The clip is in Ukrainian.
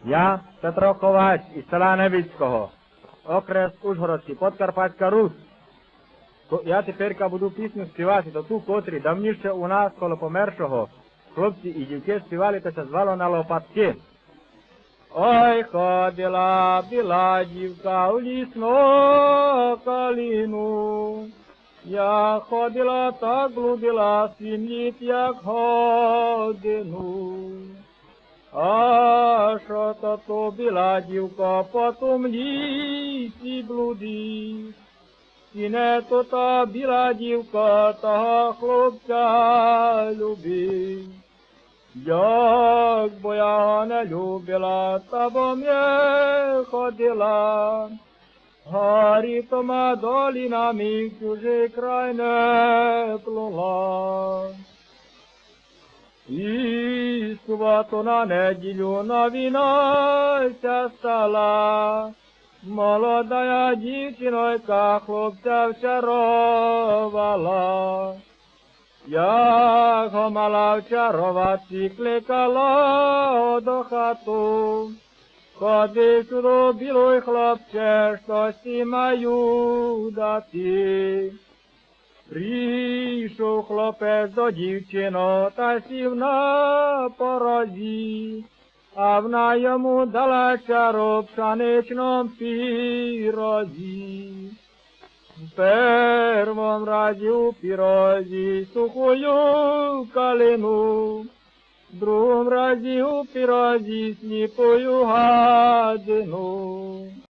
Я, Петро Ковач із села Невицького, окres Ужгородський, Подкарпатська Русь. Я тепер буду пісню співати, то ту, котрі давніше у нас коло помершого хлопці і дівки співали, то се звало на лопатки. Ой, ходила біла дівка у лісну калину, я ходила так блудила, 7 літ як годину. А що то біла дівка по том лісі блудить, і не то та біла дівка того хлопця любить. Як бо я не любила, та бо мне ходила, горітома долинами в чужий край не плула. І суботу на неділю новинойся стала, молодая дівчинойка хлопця вчаровала. Як го мала вчаровати, кликала до хату, ходи сюди, білий хлопче, щось ті маю дати. Прийшов хлопець до дівчино, та сів на порозі, а вона йому дала чару в пшеничному пірозі. В першому разі у пірозі сухою калину, в другому разі у пірозі сліпою гадину.